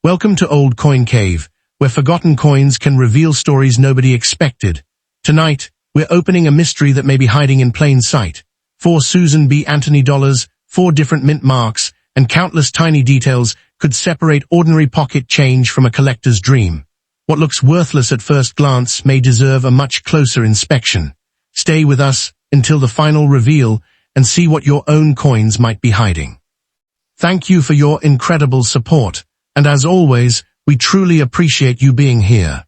Welcome to Old Coin Cave, where forgotten coins can reveal stories nobody expected. Tonight, we're opening a mystery that may be hiding in plain sight. 4 Susan B. Anthony dollars, 4 different mint marks, and countless tiny details could separate ordinary pocket change from a collector's dream. What looks worthless at first glance may deserve a much closer inspection. Stay with us until the final reveal and see what your own coins might be hiding. Thank you for your incredible support. And as always, we truly appreciate you being here.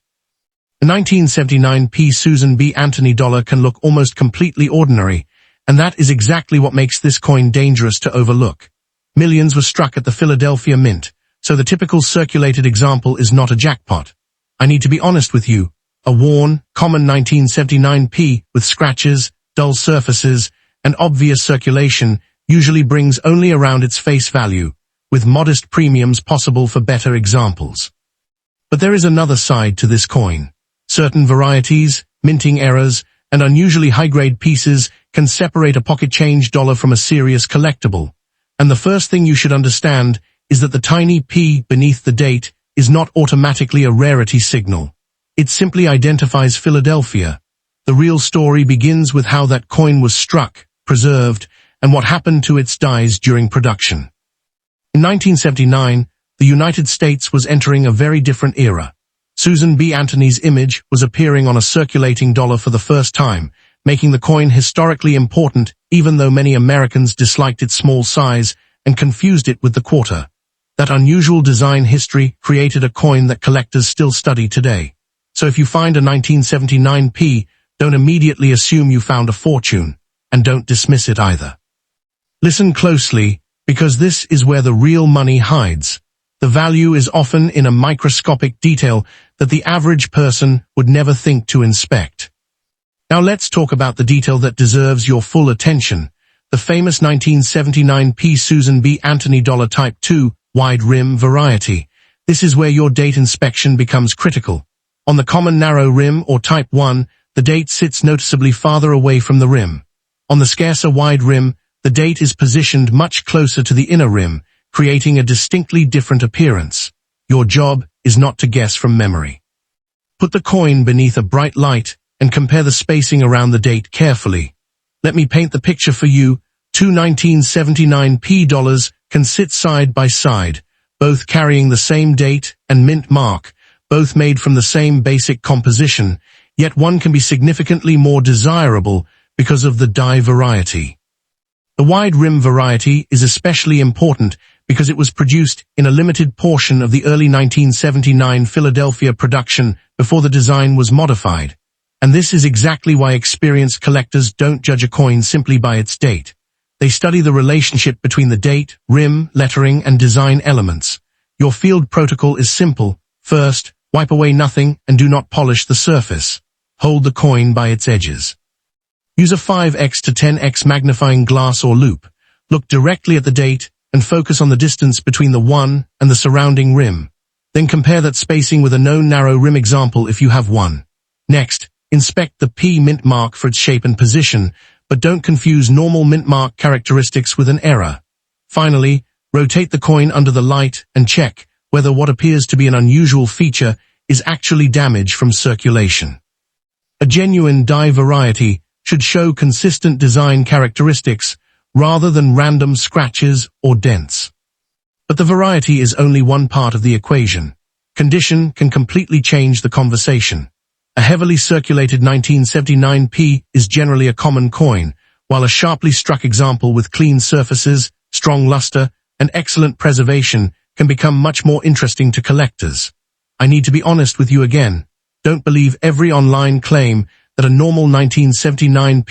The 1979 Susan B. Anthony dollar can look almost completely ordinary, and that is exactly what makes this coin dangerous to overlook. Millions were struck at the Philadelphia Mint, so the typical circulated example is not a jackpot. I need to be honest with you, a worn, common 1979 with scratches, dull surfaces, and obvious circulation usually brings only around its face value, with modest premiums possible for better examples. But there is another side to this coin. Certain varieties, minting errors, and unusually high-grade pieces can separate a pocket change dollar from a serious collectible. And the first thing you should understand is that the tiny P beneath the date is not automatically a rarity signal. It simply identifies Philadelphia. The real story begins with how that coin was struck, preserved, and what happened to its dies during production. In 1979, the United States was entering a very different era. Susan B. Anthony's image was appearing on a circulating dollar for the first time, making the coin historically important even though many Americans disliked its small size and confused it with the quarter. That unusual design history created a coin that collectors still study today. So if you find a 1979 don't immediately assume you found a fortune, and don't dismiss it either. Listen closely, because this is where the real money hides. The value is often in a microscopic detail that the average person would never think to inspect. Now let's talk about the detail that deserves your full attention. The famous 1979 Susan B. Anthony dollar Type 2 wide rim variety. This is where your date inspection becomes critical. On the common narrow rim or Type 1, the date sits noticeably farther away from the rim. On the scarcer wide rim, the date is positioned much closer to the inner rim, creating a distinctly different appearance. Your job is not to guess from memory. Put the coin beneath a bright light and compare the spacing around the date carefully. Let me paint the picture for you. 2 1979 dollars can sit side by side, both carrying the same date and mint mark, both made from the same basic composition, yet one can be significantly more desirable because of the die variety. The wide rim variety is especially important because it was produced in a limited portion of the early 1979 Philadelphia production before the design was modified. And this is exactly why experienced collectors don't judge a coin simply by its date. They study the relationship between the date, rim, lettering, and design elements. Your field protocol is simple. First, wipe away nothing and do not polish the surface. Hold the coin by its edges. Use a 5x to 10x magnifying glass or loupe. Look directly at the date and focus on the distance between the one and the surrounding rim. Then compare that spacing with a known narrow rim example if you have one. Next, inspect the mint mark for its shape and position, but don't confuse normal mint mark characteristics with an error. Finally, rotate the coin under the light and check whether what appears to be an unusual feature is actually damage from circulation. A genuine die variety should show consistent design characteristics rather than random scratches or dents. But the variety is only one part of the equation. Condition can completely change the conversation. A heavily circulated 1979 is generally a common coin, while a sharply struck example with clean surfaces, strong luster, and excellent preservation can become much more interesting to collectors. I need to be honest with you again. Don't believe every online claim that a normal 1979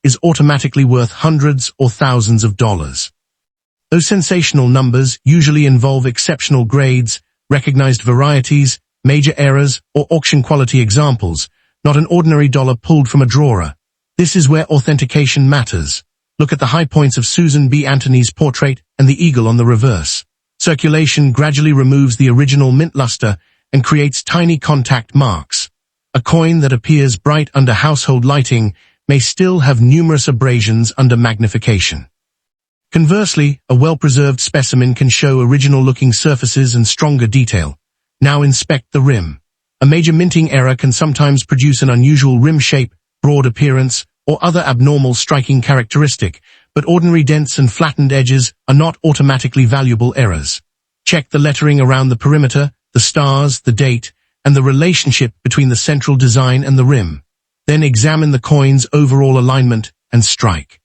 is automatically worth hundreds or thousands of dollars. Those sensational numbers usually involve exceptional grades, recognized varieties, major errors, or auction-quality examples, not an ordinary dollar pulled from a drawer. This is where authentication matters. Look at the high points of Susan B. Anthony's portrait and the eagle on the reverse. Circulation gradually removes the original mint luster and creates tiny contact marks. A coin that appears bright under household lighting may still have numerous abrasions under magnification. Conversely, a well-preserved specimen can show original-looking surfaces and stronger detail. Now inspect the rim. A major minting error can sometimes produce an unusual rim shape, broad appearance, or other abnormal striking characteristic, but ordinary dents and flattened edges are not automatically valuable errors. Check the lettering around the perimeter, the stars, the date, and the relationship between the central design and the rim. Then examine the coin's overall alignment and strike.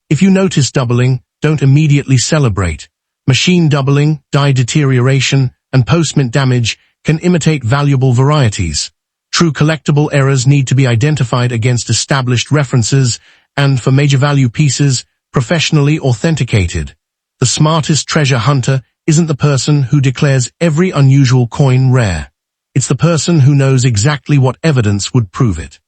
If you notice doubling, don't immediately celebrate. Machine doubling, die deterioration, and post-mint damage can imitate valuable varieties. True collectible errors need to be identified against established references and, for major value pieces, professionally authenticated. The smartest treasure hunter isn't the person who declares every unusual coin rare. It's the person who knows exactly what evidence would prove it.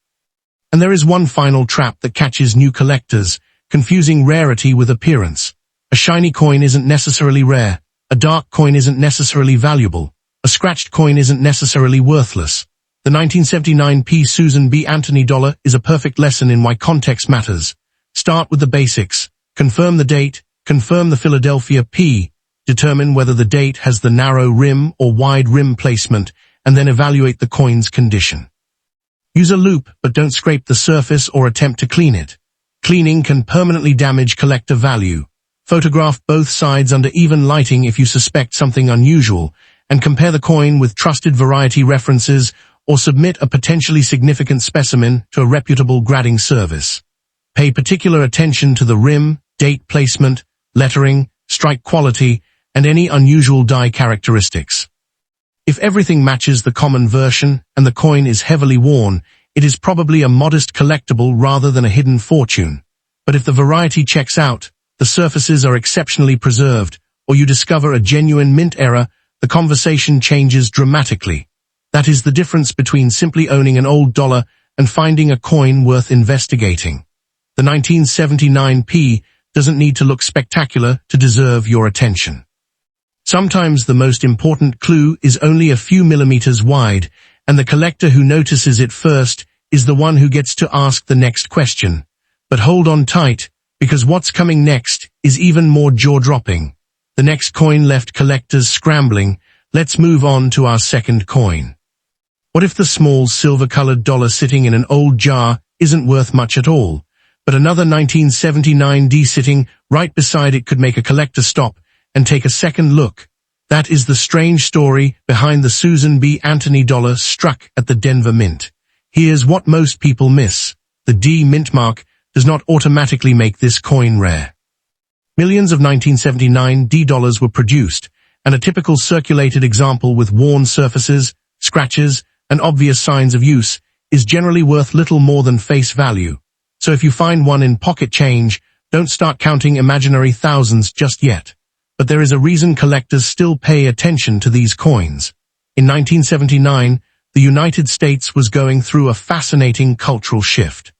And there is one final trap that catches new collectors, confusing rarity with appearance. A shiny coin isn't necessarily rare. A dark coin isn't necessarily valuable. A scratched coin isn't necessarily worthless. The 1979 P. Susan B. Anthony dollar is a perfect lesson in why context matters. Start with the basics. Confirm the date. Confirm the Philadelphia P. Determine whether the date has the narrow rim or wide rim placement, and then evaluate the coin's condition. Use a loupe, but don't scrape the surface or attempt to clean it. Cleaning can permanently damage collector value. Photograph both sides under even lighting if you suspect something unusual, and compare the coin with trusted variety references or submit a potentially significant specimen to a reputable grading service. Pay particular attention to the rim, date placement, lettering, strike quality, and any unusual die characteristics. If everything matches the common version and the coin is heavily worn, it is probably a modest collectible rather than a hidden fortune. But if the variety checks out, the surfaces are exceptionally preserved, or you discover a genuine mint error, the conversation changes dramatically. That is the difference between simply owning an old dollar and finding a coin worth investigating. The 1979 P doesn't need to look spectacular to deserve your attention. Sometimes the most important clue is only a few millimeters wide, and the collector who notices it first is the one who gets to ask the next question. But hold on tight, because what's coming next is even more jaw-dropping. The next coin left collectors scrambling. Let's move on to our second coin. What if the small silver-colored dollar sitting in an old jar isn't worth much at all, but another 1979 D sitting right beside it could make a collector stop and take a second look? That is the strange story behind the Susan B. Anthony dollar struck at the Denver Mint. Here's what most people miss. The D mint mark does not automatically make this coin rare. Millions of 1979 D dollars were produced, and a typical circulated example with worn surfaces, scratches, and obvious signs of use is generally worth little more than face value. So if you find one in pocket change, don't start counting imaginary thousands just yet. But there is a reason collectors still pay attention to these coins. In 1979, the United States was going through a fascinating cultural shift.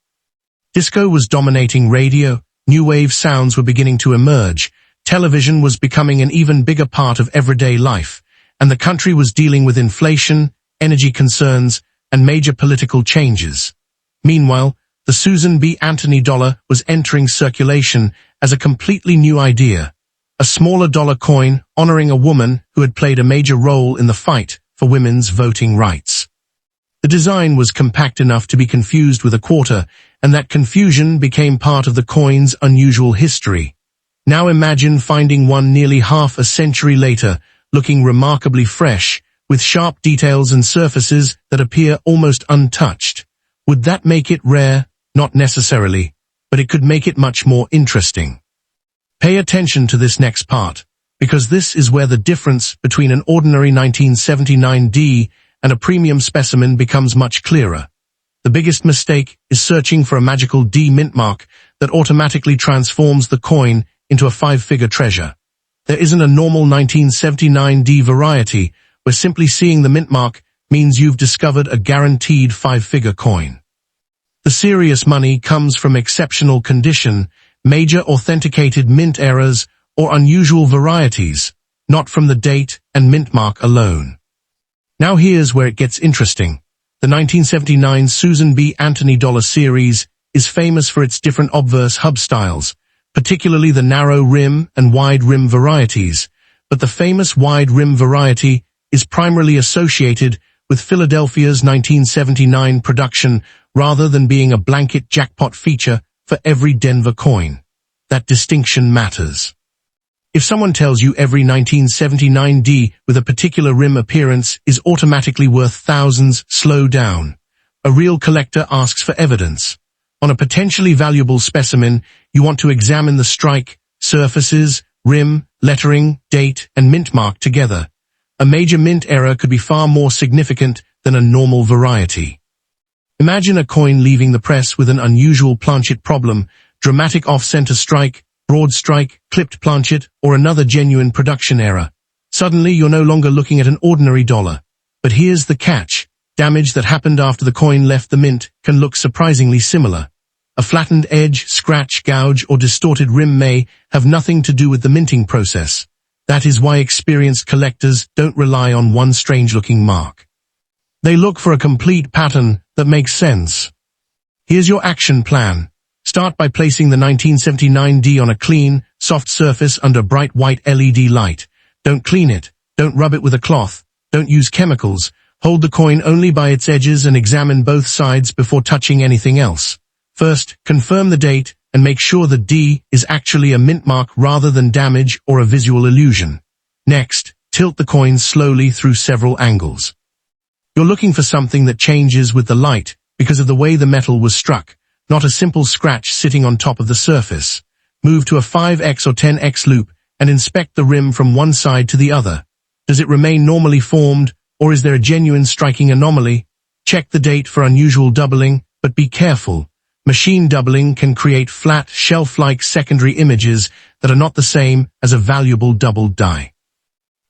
Disco was dominating radio, new wave sounds were beginning to emerge, television was becoming an even bigger part of everyday life, and the country was dealing with inflation, energy concerns, and major political changes. Meanwhile, the Susan B. Anthony dollar was entering circulation as a completely new idea. A smaller dollar coin honoring a woman who had played a major role in the fight for women's voting rights. The design was compact enough to be confused with a quarter, and that confusion became part of the coin's unusual history. Now imagine finding one nearly half a century later, looking remarkably fresh, with sharp details and surfaces that appear almost untouched. Would that make it rare? Not necessarily, but it could make it much more interesting. Pay attention to this next part, because this is where the difference between an ordinary 1979 D and a premium specimen becomes much clearer. The biggest mistake is searching for a magical D mint mark that automatically transforms the coin into a five-figure treasure. There isn't a normal 1979 D variety where simply seeing the mint mark means you've discovered a guaranteed five-figure coin. The serious money comes from exceptional condition, major authenticated mint errors, or unusual varieties, not from the date and mint mark alone. Now here's where it gets interesting. The 1979 Susan B. Anthony dollar series is famous for its different obverse hub styles, particularly the narrow rim and wide rim varieties, but the famous wide rim variety is primarily associated with Philadelphia's 1979 production rather than being a blanket jackpot feature for every Denver coin. That distinction matters. If someone tells you every 1979D with a particular rim appearance is automatically worth thousands, slow down. A real collector asks for evidence. On a potentially valuable specimen, you want to examine the strike, surfaces, rim, lettering, date, and mint mark together. A major mint error could be far more significant than a normal variety. Imagine a coin leaving the press with an unusual planchet problem, dramatic off-center strike, broad strike, clipped planchet, or another genuine production error. Suddenly, you're no longer looking at an ordinary dollar. But here's the catch. Damage that happened after the coin left the mint can look surprisingly similar. A flattened edge, scratch, gouge, or distorted rim may have nothing to do with the minting process. That is why experienced collectors don't rely on one strange-looking mark. They look for a complete pattern that makes sense. Here's your action plan. Start by placing the 1979D on a clean, soft surface under bright white LED light. Don't clean it. Don't rub it with a cloth. Don't use chemicals. Hold the coin only by its edges and examine both sides before touching anything else. First, confirm the date and make sure the D is actually a mint mark rather than damage or a visual illusion. Next, tilt the coin slowly through several angles. You're looking for something that changes with the light because of the way the metal was struck, not a simple scratch sitting on top of the surface. Move to a 5x or 10x loop and inspect the rim from one side to the other. Does it remain normally formed, or is there a genuine striking anomaly? Check the date for unusual doubling, but be careful. Machine doubling can create flat, shelf-like secondary images that are not the same as a valuable doubled die.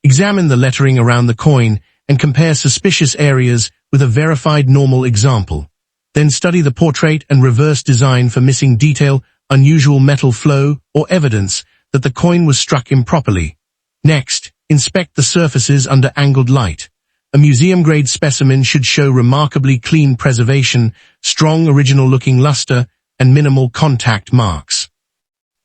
Examine the lettering around the coin and compare suspicious areas with a verified normal example. Then study the portrait and reverse design for missing detail, unusual metal flow, or evidence that the coin was struck improperly. Next, inspect the surfaces under angled light. A museum-grade specimen should show remarkably clean preservation, strong original-looking luster, and minimal contact marks.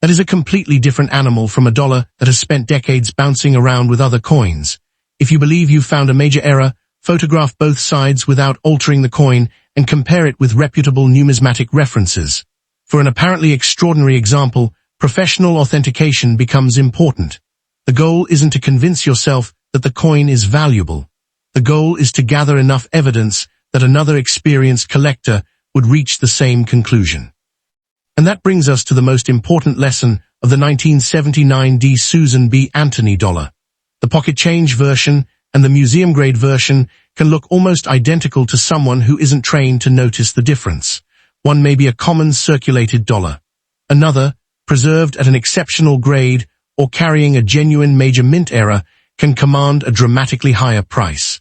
That is a completely different animal from a dollar that has spent decades bouncing around with other coins. If you believe you've found a major error, photograph both sides without altering the coin and compare it with reputable numismatic references. For an apparently extraordinary example, professional authentication becomes important. The goal isn't to convince yourself that the coin is valuable. The goal is to gather enough evidence that another experienced collector would reach the same conclusion. And that brings us to the most important lesson of the 1979D Susan B. Anthony dollar. The pocket change version and the museum-grade version can look almost identical to someone who isn't trained to notice the difference. One may be a common circulated dollar. Another, preserved at an exceptional grade or carrying a genuine major mint error, can command a dramatically higher price.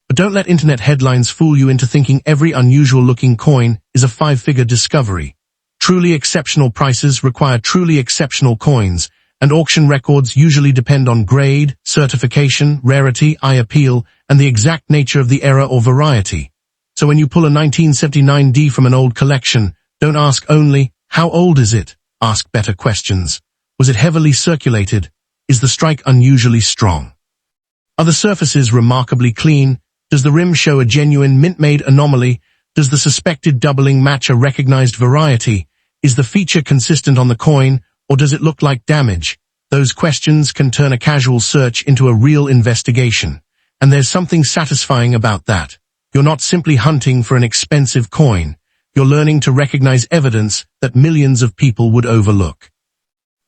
But don't let internet headlines fool you into thinking every unusual-looking coin is a five-figure discovery. Truly exceptional prices require truly exceptional coins, and auction records usually depend on grade, certification, rarity, eye appeal, and the exact nature of the error or variety. So when you pull a 1979D from an old collection, don't ask only, how old is it? Ask better questions. Was it heavily circulated? Is the strike unusually strong? Are the surfaces remarkably clean? Does the rim show a genuine mint-made anomaly? Does the suspected doubling match a recognized variety? Is the feature consistent on the coin, or does it look like damage? Those questions can turn a casual search into a real investigation. And there's something satisfying about that. You're not simply hunting for an expensive coin. You're learning to recognize evidence that millions of people would overlook.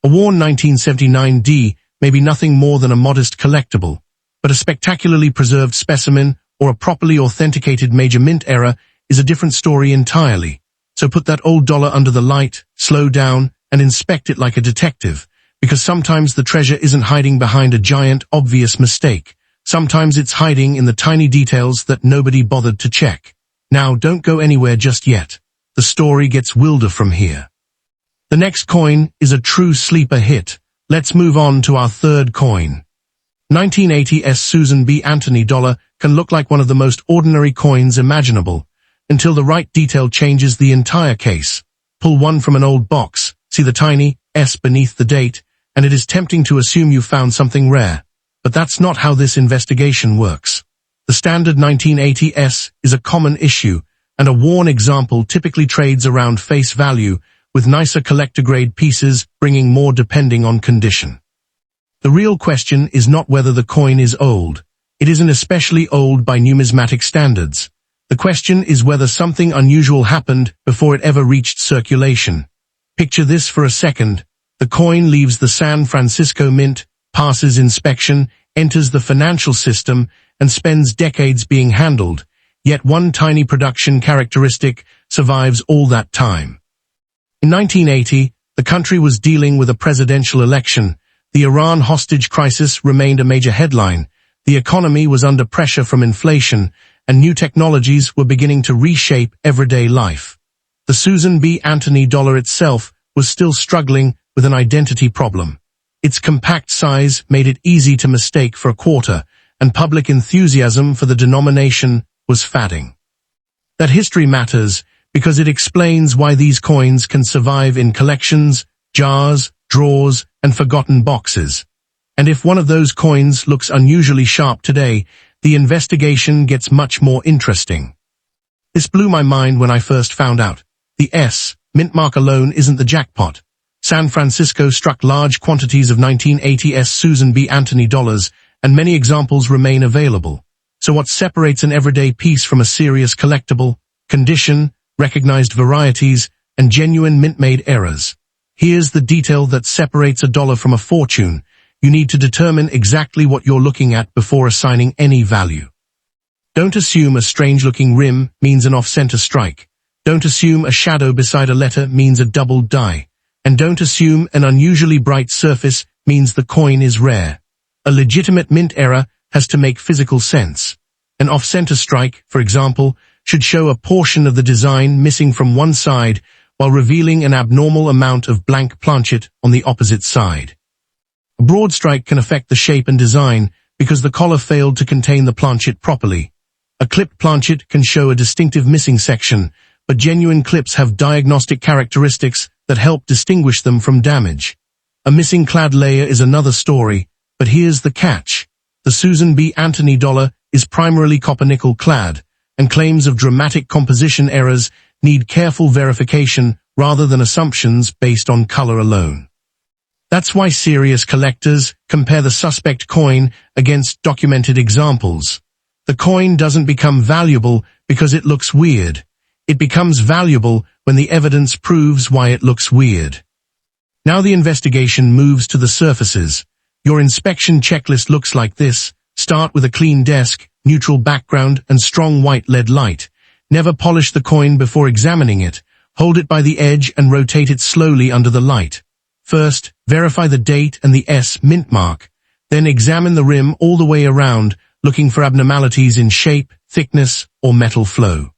A worn 1979D may be nothing more than a modest collectible, but a spectacularly preserved specimen or a properly authenticated major mint error is a different story entirely. So put that old dollar under the light, slow down, and inspect it like a detective, because sometimes the treasure isn't hiding behind a giant, obvious mistake. Sometimes it's hiding in the tiny details that nobody bothered to check. Now, don't go anywhere just yet. The story gets wilder from here. The next coin is a true sleeper hit. Let's move on to our third coin. 1980's Susan B. Anthony dollar can look like one of the most ordinary coins imaginable, until the right detail changes the entire case. Pull one from an old box, see the tiny, S beneath the date, and it is tempting to assume you found something rare. But that's not how this investigation works. The standard 1980 S is a common issue, and a worn example typically trades around face value, with nicer collector-grade pieces bringing more depending on condition. The real question is not whether the coin is old. It isn't especially old by numismatic standards. The question is whether something unusual happened before it ever reached circulation. Picture this for a second. The coin leaves the San Francisco Mint, passes inspection, enters the financial system, and spends decades being handled, yet one tiny production characteristic survives all that time. In 1980, the country was dealing with a presidential election. The Iran hostage crisis remained a major headline. The economy was under pressure from inflation, and new technologies were beginning to reshape everyday life. The Susan B. Anthony dollar itself was still struggling with an identity problem. Its compact size made it easy to mistake for a quarter, and public enthusiasm for the denomination was fading. That history matters because it explains why these coins can survive in collections, jars, drawers, and forgotten boxes. And if one of those coins looks unusually sharp today, the investigation gets much more interesting. This blew my mind when I first found out. The S, mint mark alone isn't the jackpot. San Francisco struck large quantities of 1980 S Susan B. Anthony dollars, and many examples remain available. So what separates an everyday piece from a serious collectible? Condition, recognized varieties, and genuine mint-made errors. Here's the detail that separates a dollar from a fortune. You need to determine exactly what you're looking at before assigning any value. Don't assume a strange-looking rim means an off-center strike. Don't assume a shadow beside a letter means a double die. And don't assume an unusually bright surface means the coin is rare. A legitimate mint error has to make physical sense. An off-center strike, for example, should show a portion of the design missing from one side while revealing an abnormal amount of blank planchet on the opposite side. A broad strike can affect the shape and design because the collar failed to contain the planchet properly. A clipped planchet can show a distinctive missing section, but genuine clips have diagnostic characteristics that help distinguish them from damage. A missing clad layer is another story, but here's the catch. The Susan B. Anthony dollar is primarily copper-nickel clad, and claims of dramatic composition errors need careful verification rather than assumptions based on color alone. That's why serious collectors compare the suspect coin against documented examples. The coin doesn't become valuable because it looks weird. It becomes valuable when the evidence proves why it looks weird. Now the investigation moves to the surfaces. Your inspection checklist looks like this. Start with a clean desk, neutral background, and strong white LED light. Never polish the coin before examining it. Hold it by the edge and rotate it slowly under the light. First, verify the date and the S mint mark. Then examine the rim all the way around, looking for abnormalities in shape, thickness, or metal flow.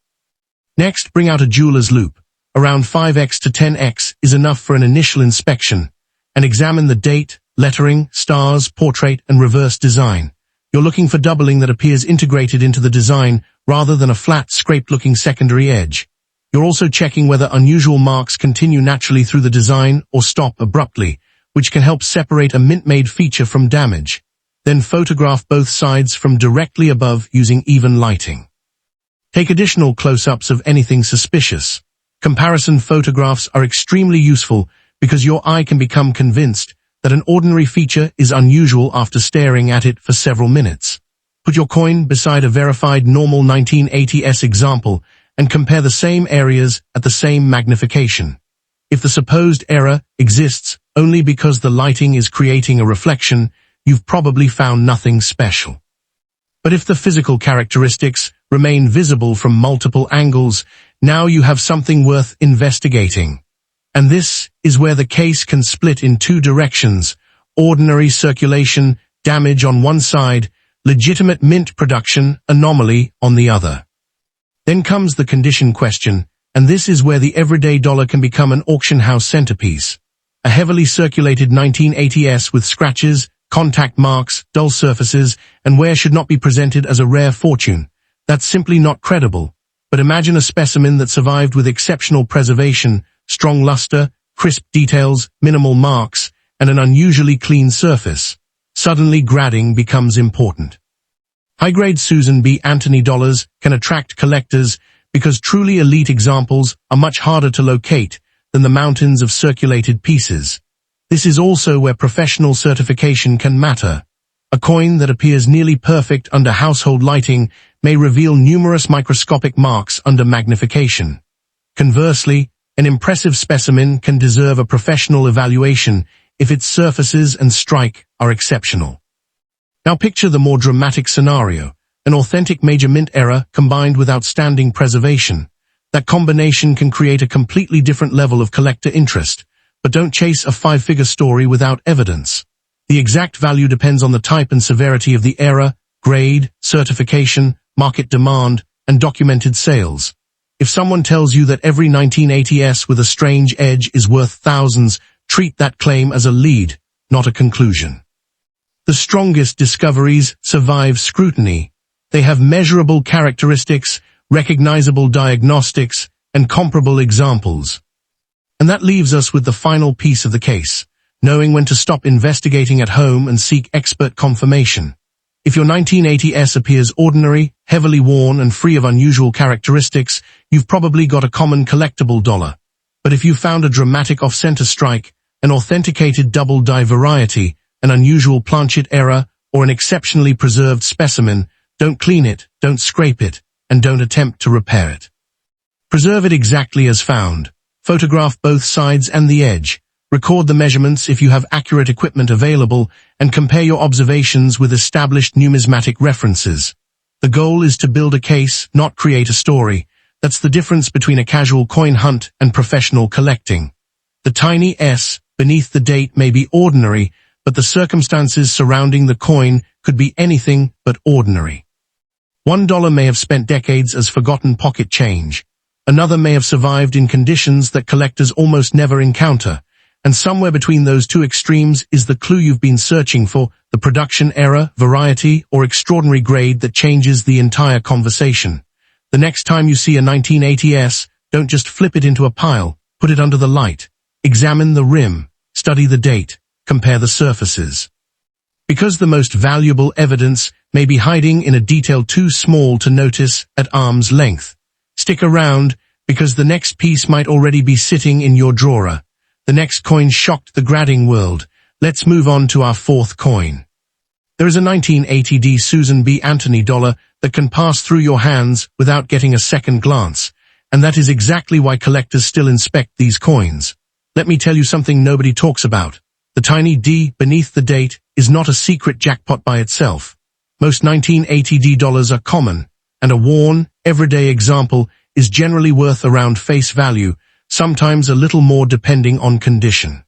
Next, bring out a jeweler's loupe. Around 5x to 10x is enough for an initial inspection. And examine the date, lettering, stars, portrait, and reverse design. You're looking for doubling that appears integrated into the design rather than a flat, scraped-looking secondary edge. You're also checking whether unusual marks continue naturally through the design or stop abruptly, which can help separate a mint-made feature from damage. Then photograph both sides from directly above using even lighting. Take additional close-ups of anything suspicious. Comparison photographs are extremely useful because your eye can become convinced that an ordinary feature is unusual after staring at it for several minutes. Put your coin beside a verified normal 1980s example and compare the same areas at the same magnification. If the supposed error exists only because the lighting is creating a reflection, you've probably found nothing special. But if the physical characteristics remain visible from multiple angles, now you have something worth investigating. And this is where the case can split in two directions: ordinary circulation, damage on one side, legitimate mint production, anomaly on the other. Then comes the condition question, and this is where the everyday dollar can become an auction house centerpiece. A heavily circulated 1980s with scratches, contact marks, dull surfaces, and wear should not be presented as a rare fortune. That's simply not credible. But imagine a specimen that survived with exceptional preservation, strong luster, crisp details, minimal marks, and an unusually clean surface. Suddenly grading becomes important. High-grade Susan B. Anthony dollars can attract collectors because truly elite examples are much harder to locate than the mountains of circulated pieces. This is also where professional certification can matter. A coin that appears nearly perfect under household lighting may reveal numerous microscopic marks under magnification. Conversely, an impressive specimen can deserve a professional evaluation if its surfaces and strike are exceptional. Now picture the more dramatic scenario, an authentic major mint error combined with outstanding preservation. That combination can create a completely different level of collector interest, but don't chase a five-figure story without evidence. The exact value depends on the type and severity of the error, grade, certification, market demand, and documented sales. If someone tells you that every 1980s with a strange edge is worth thousands, treat that claim as a lead, not a conclusion. The strongest discoveries survive scrutiny. They have measurable characteristics, recognizable diagnostics, and comparable examples. And that leaves us with the final piece of the case, knowing when to stop investigating at home and seek expert confirmation. If your 1980s appears ordinary, heavily worn, and free of unusual characteristics, you've probably got a common collectible dollar. But if you found a dramatic off-center strike, an authenticated double-die variety, an unusual planchet error, or an exceptionally preserved specimen, don't clean it, don't scrape it, and don't attempt to repair it. Preserve it exactly as found. Photograph both sides and the edge. Record the measurements if you have accurate equipment available, and compare your observations with established numismatic references. The goal is to build a case, not create a story. That's the difference between a casual coin hunt and professional collecting. The tiny S beneath the date may be ordinary, but the circumstances surrounding the coin could be anything but ordinary. $1 may have spent decades as forgotten pocket change. Another may have survived in conditions that collectors almost never encounter. And somewhere between those two extremes is the clue you've been searching for, the production error, variety, or extraordinary grade that changes the entire conversation. The next time you see a 1980s, don't just flip it into a pile, put it under the light. Examine the rim, study the date, compare the surfaces. Because the most valuable evidence may be hiding in a detail too small to notice at arm's length. Stick around, because the next piece might already be sitting in your drawer. The next coin shocked the grading world. Let's move on to our fourth coin. There is a 1980D Susan B. Anthony dollar that can pass through your hands without getting a second glance, and that is exactly why collectors still inspect these coins. Let me tell you something nobody talks about. The tiny D beneath the date is not a secret jackpot by itself. Most 1980D dollars are common, and a worn, everyday example is generally worth around face value, sometimes a little more depending on condition.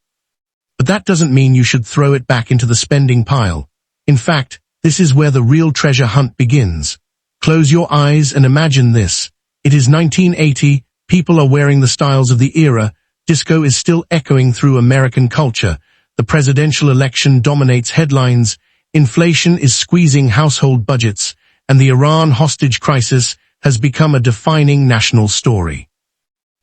But that doesn't mean you should throw it back into the spending pile. In fact, this is where the real treasure hunt begins. Close your eyes and imagine this. It is 1980, people are wearing the styles of the era, disco is still echoing through American culture, the presidential election dominates headlines, inflation is squeezing household budgets, and the Iran hostage crisis has become a defining national story.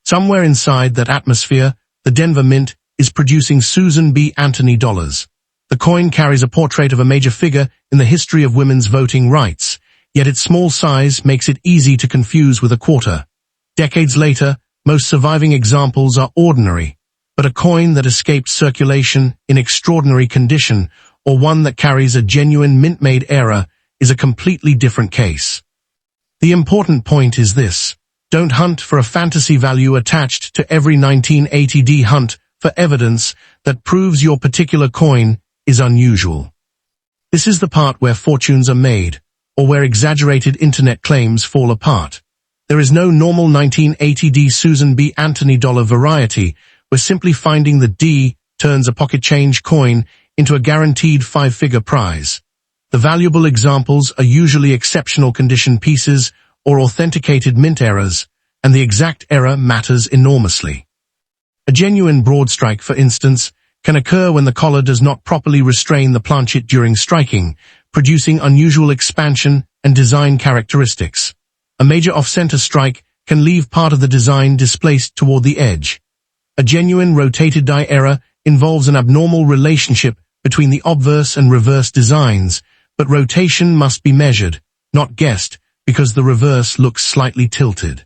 Somewhere inside that atmosphere, the Denver Mint is producing Susan B. Anthony dollars. The coin carries a portrait of a major figure in the history of women's voting rights, yet its small size makes it easy to confuse with a quarter. Decades later, most surviving examples are ordinary, but a coin that escaped circulation in extraordinary condition, or one that carries a genuine mint-made error, is a completely different case. The important point is this. Don't hunt for a fantasy value attached to every 1980D hunt for evidence that proves your particular coin is unusual. This is the part where fortunes are made, or where exaggerated internet claims fall apart. There is no normal 1980D Susan B. Anthony dollar variety, where simply finding the D turns a pocket change coin into a guaranteed five-figure prize. The valuable examples are usually exceptional condition pieces or authenticated mint errors, and the exact error matters enormously. A genuine broad strike, for instance, can occur when the collar does not properly restrain the planchet during striking, producing unusual expansion and design characteristics. A major off-center strike can leave part of the design displaced toward the edge. A genuine rotated die error involves an abnormal relationship between the obverse and reverse designs, but rotation must be measured, not guessed, because the reverse looks slightly tilted.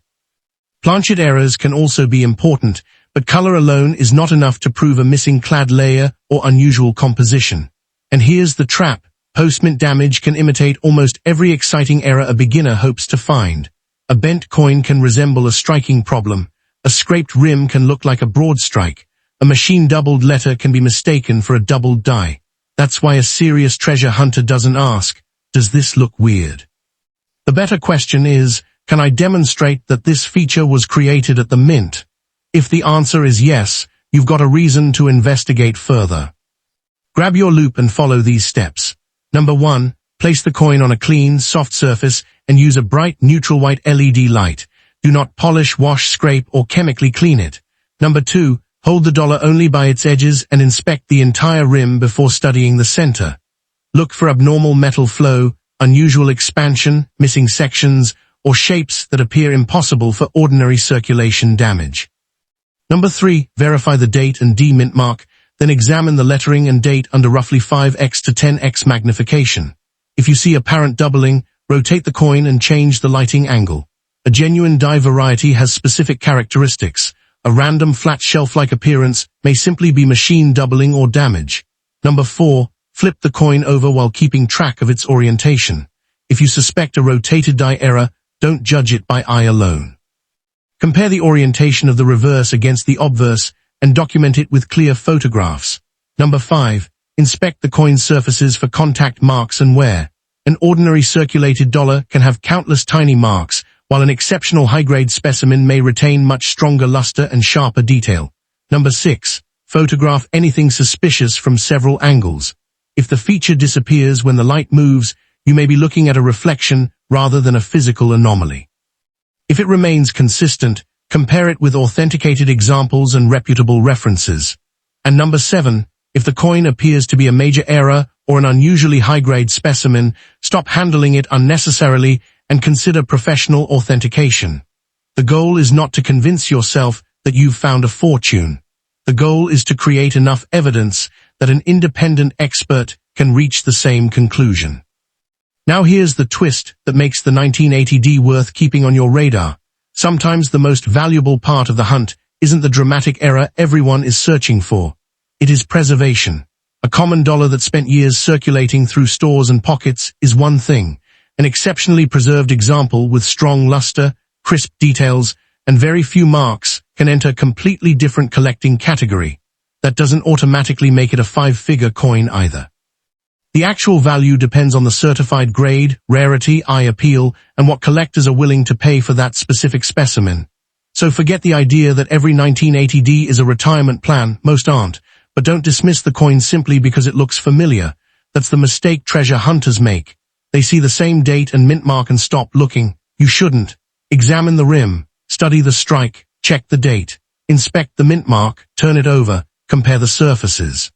Planchet errors can also be important, but color alone is not enough to prove a missing clad layer or unusual composition. And here's the trap. Post-mint damage can imitate almost every exciting error a beginner hopes to find. A bent coin can resemble a striking problem. A scraped rim can look like a broad strike. A machine-doubled letter can be mistaken for a doubled die. That's why a serious treasure hunter doesn't ask, "Does this look weird?" The better question is, can I demonstrate that this feature was created at the mint? If the answer is yes, you've got a reason to investigate further. Grab your loupe and follow these steps. Number 1, place the coin on a clean, soft surface and use a bright, neutral white LED light. Do not polish, wash, scrape, or chemically clean it. Number 2, hold the dollar only by its edges and inspect the entire rim before studying the center. Look for abnormal metal flow, unusual expansion, missing sections, or shapes that appear impossible for ordinary circulation damage. Number 3, verify the date and mint mark, then examine the lettering and date under roughly 5x to 10x magnification. If you see apparent doubling, rotate the coin and change the lighting angle. A genuine die variety has specific characteristics. A random flat shelf-like appearance may simply be machine doubling or damage. Number 4, flip the coin over while keeping track of its orientation. If you suspect a rotated die error, don't judge it by eye alone. Compare the orientation of the reverse against the obverse and document it with clear photographs. Number 5, inspect the coin surfaces for contact marks and wear. An ordinary circulated dollar can have countless tiny marks, while an exceptional high-grade specimen may retain much stronger luster and sharper detail. Number 6, photograph anything suspicious from several angles. If the feature disappears when the light moves, you may be looking at a reflection rather than a physical anomaly. If it remains consistent, compare it with authenticated examples and reputable references. And number 7, if the coin appears to be a major error or an unusually high-grade specimen, stop handling it unnecessarily and consider professional authentication. The goal is not to convince yourself that you've found a fortune. The goal is to create enough evidence that an independent expert can reach the same conclusion. Now here's the twist that makes the 1980D worth keeping on your radar. Sometimes the most valuable part of the hunt isn't the dramatic error everyone is searching for. It is preservation. A common dollar that spent years circulating through stores and pockets is one thing. An exceptionally preserved example with strong luster, crisp details, and very few marks can enter a completely different collecting category. That doesn't automatically make it a 5-figure coin either. The actual value depends on the certified grade, rarity, eye appeal, and what collectors are willing to pay for that specific specimen. So forget the idea that every 1980D is a retirement plan. Most aren't. But don't dismiss the coin simply because it looks familiar. That's the mistake treasure hunters make. They see the same date and mint mark and stop looking. You shouldn't. Examine the rim, study the strike, check the date, inspect the mint mark, turn it over, compare the surfaces.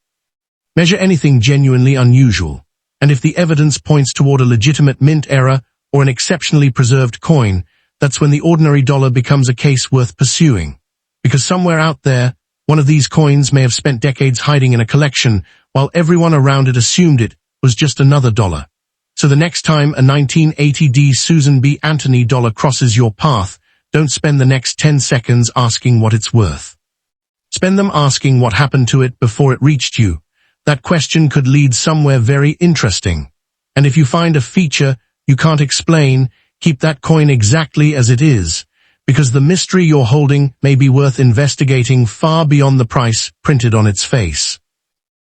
Measure anything genuinely unusual, and if the evidence points toward a legitimate mint error or an exceptionally preserved coin, that's when the ordinary dollar becomes a case worth pursuing. Because somewhere out there, one of these coins may have spent decades hiding in a collection, while everyone around it assumed it was just another dollar. So the next time a 1980D Susan B. Anthony dollar crosses your path, don't spend the next 10 seconds asking what it's worth. Spend them asking what happened to it before it reached you. That question could lead somewhere very interesting. And if you find a feature you can't explain, keep that coin exactly as it is, because the mystery you're holding may be worth investigating far beyond the price printed on its face.